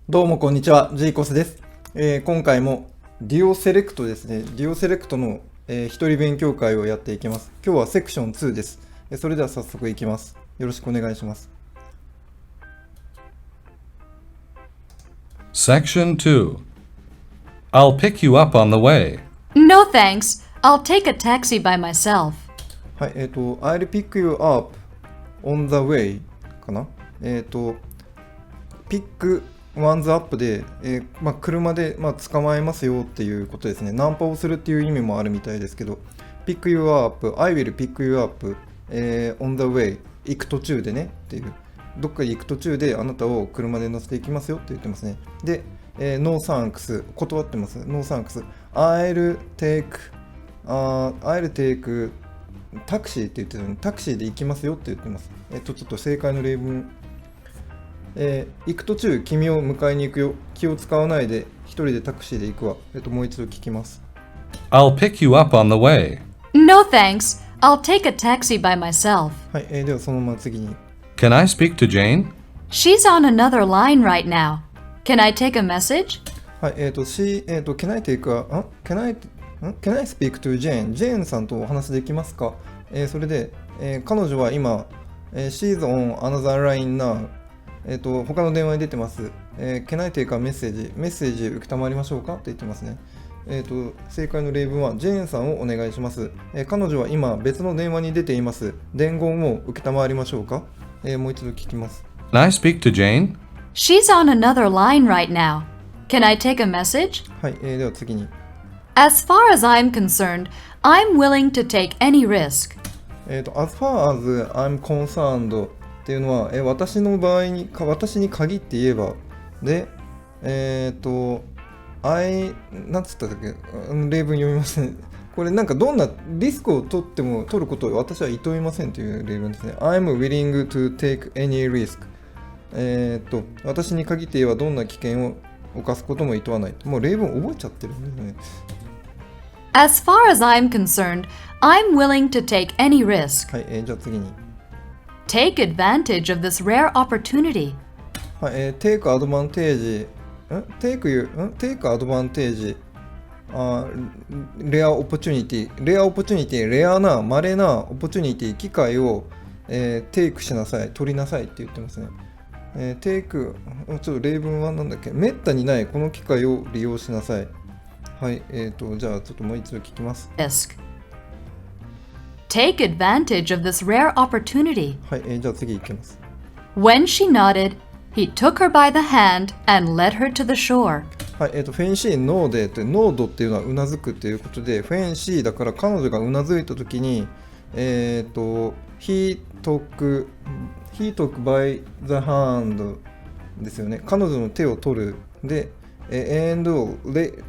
どうもこんにちは、ジーコスです。今回もデュオセレクトですね。デュオセレクトの、一人勉強会をやっていきます。今日はセクション2です。それでは早速いきます。よろしくお願いします。Section 2. I'll pick you up on the way. No thanks. I'll take a taxi by myself. はい、I'll pick you up on the way かな。ピックワンズアップで、車で、捕まえますよっていうことですね。ナンパをするっていう意味もあるみたいですけど、pick you up, I will pick you up、on the way 行く途中でねっていう、どっかに行く途中であなたを車で乗せていきますよって言ってますね。で、No thanks 断ってます。No thanks I'll take タクシーって言ってるのにタクシーで行きますよって言ってます。ちょっと正解の例文、行く途中君を迎えに行くよ。気を使わないで一人でタクシーで行くわ。もう一度聞きます。 I'll pick you up on the way. No thanks. I'll take a taxi by myself. はい、ではそのまま次に。 Can I speak to Jane? She's on another line right now. Can I take a message? はい、can I take can I speak to Jane? ジェーンさんとお話できますか？それで、彼女は今、she's on another line now。他の電話に出てます。can I take a message? メッセージ受けたまりましょうかって言ってますね。正解の例文はジェーンさんをお願いします。彼女は今別の電話に出ています。伝言を受けたまわりましょうか？もう一度聞きます。 Can I speak to Jane? She's on another line right now. Can I take a message? はい、では次に。 As far as I'm concerned, I'm willing to take any risk. as far as I'm concerned っていうのは、私の場合に私に限って言えばで、なんつったっけ、例文読みますね。これなんかどんなリスクを取ることを私は厭みませんという例文ですね。I'm willing to take any risk。私に限って言えばどんな危険を犯すことも厭わない。もう例文覚えちゃってるんですね。As far as I'm concerned, I'm willing to take any risk. はい、じゃあ次に。Take advantage of this rare opportunity. はい、take advantage take advantage rare opportunity レアな稀な opportunity 機会を、take しなさい、取りなさいって言ってますね。take ちょっと例文はなんだっけ、めったにないこの機会を利用しなさい。はい、じゃあちょっともう一度聞きます。 Risk. Take advantage of this rare opportunity. はい、じゃあ次いきます。 When she nodded, he took her by the hand and led her to the shore. はい、フェンシーノーデってノードっていうのはうなずくっていうことで、フェンシーだから彼女がうなずいたときに、he took by the hand ですよね。彼女の手を取るで、and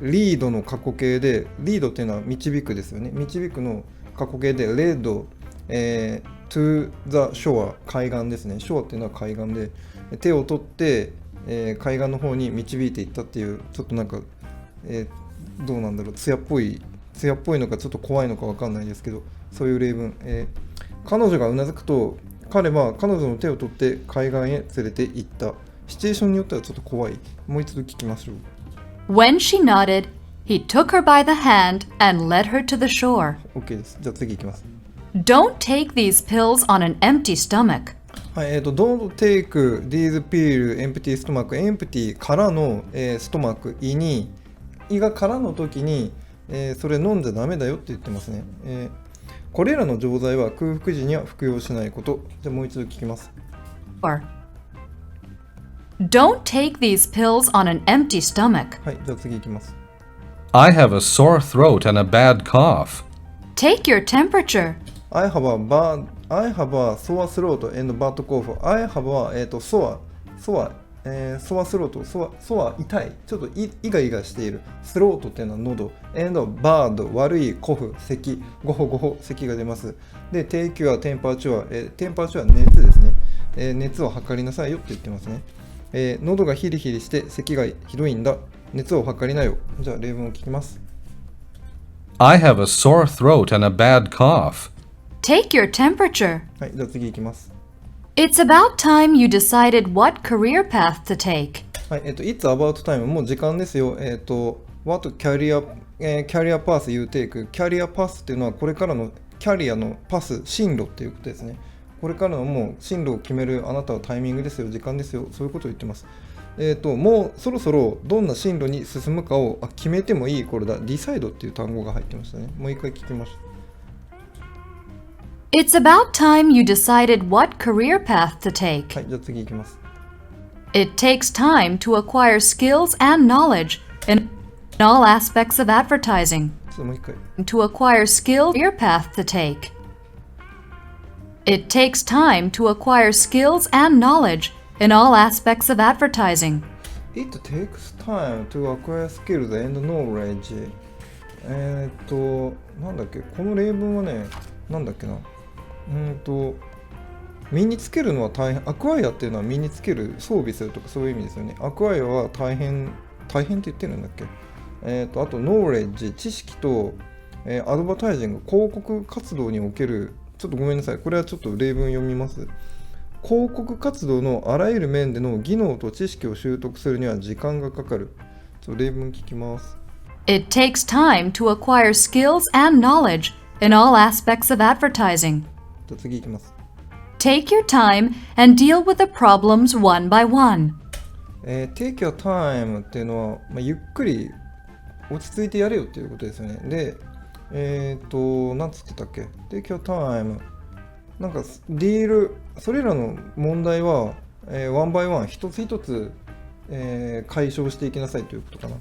リードの過去形で、リードっていうのは導くですよね。導くの過去形で led、to the shore 海岸ですね。shore っていうのは海岸で、手を取って、海岸の方に導いていったっていう、ちょっとなんか、どうなんだろう、艶っぽいのかちょっと怖いのか分かんないですけど、そういう例文、彼女がうなずくと彼は彼女の手を取って海岸へ連れて行った。シチュエーションによってはちょっと怖い。もう一度聞きましょう。 When she nodded, he took her by the hand and led her to the shore. OK です。じゃあ次いきます。 Don't take these pills on an empty stomach. はい、Don't take these pills empty stomach empty からの、ストマック胃に胃が空の時に、それ飲んじゃダメだよって言ってますね。これらの錠剤は空腹時には服用しないこと。じゃあもう一度聞きます。 Don't take these pills on an empty stomach. はい、じゃあ次いきます。 I have a sore throat and a bad cough. Take your temperature. I have a sore throat and bad cough. I have a sore throat、sore 痛い、ちょっとイガイガしている。スロートっていうのは喉。and bad 悪い、コフ、咳、ゴホゴホ咳が出ます。で、take your temperature、テンパーチュア熱ですね。熱を測りなさいよって言ってますね。喉がヒリヒリして咳がひどいんだ。熱を測りなよ。じゃあ例文を聞きます。 I have a sore throat and a bad cough. Take your temperature. はい、じゃあ次いきます。 It's about time you decided what career path to take. はい、It's about time もう時間ですよ。What career path you take? キャリアパスっていうのはこれからのキャリアのパス、進路っていうことですね。これからのもう進路を決めるあなたはタイミングですよ、時間ですよ、そういうことを言ってます。もうそろそろどんな進路に進むかを決めてもいい頃だ。decide っていう単語が入ってましたね。もう一回聞きましょう。It's about time you decided what career path to take. はい、じゃあ次いきます。It takes time to acquire skills and knowledge in all aspects of advertising. ちょっともう一回。To acquire skills, career path to take. It takes time to acquire skills and knowledge in all aspects of advertising. It takes time to acquire skills and knowledge. なんだっけ、この例文はね、なんだっけな。身につけるのは大変。アクアイアっていうのは身につける、装備するとかそういう意味ですよね。アクアイアは大変って言ってるんだっけ。あと、ノーレッジ、知識と、アドバタイジング、広告活動における、ちょっとごめんなさい。これはちょっと例文読みます。広告活動のあらゆる面での技能と知識を習得するには時間がかかる。ちょっと例文聞きます。It takes time to acquire skills and knowledge in all aspects of advertising. じゃあ次いきます。Take your time and deal with the problems one by one. Take your time っていうのは、ゆっくり落ち着いてやれよっていうことですよね。で、なんつってたっけ ?Take your time。なんか、ディール、それらの問題は、ワンバイワン、一つ一つ、解消していきなさいということかな。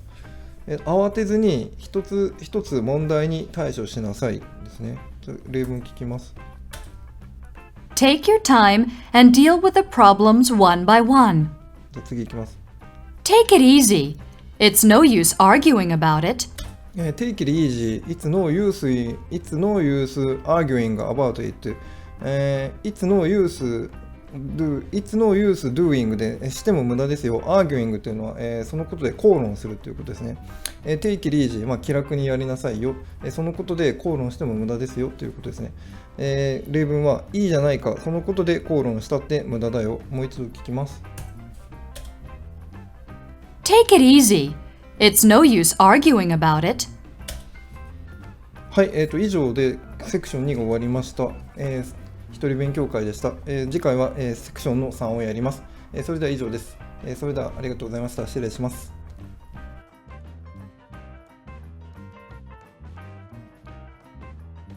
慌てずに一つ一つ問題に対処しなさいですね。例文聞きます。Take your time and deal with the problems one by one. じゃあ次いきます。Take it easy. It's no use arguing about it. Take it easy. It's no use arguing about it. It's no use doing でしても無駄ですよ。arguing というのは、そのことで口論するということですね。take it easy、気楽にやりなさいよ。そのことで口論しても無駄ですよということですね。例文はいいじゃないか。そのことで口論したって無駄だよ。もう一度聞きます。Take it easy. It's no use arguing about it. はい、以上でセクション2が終わりました。一人勉強会でした。次回は、セクションの3をやります。それでは以上です。それではありがとうございました。失礼します。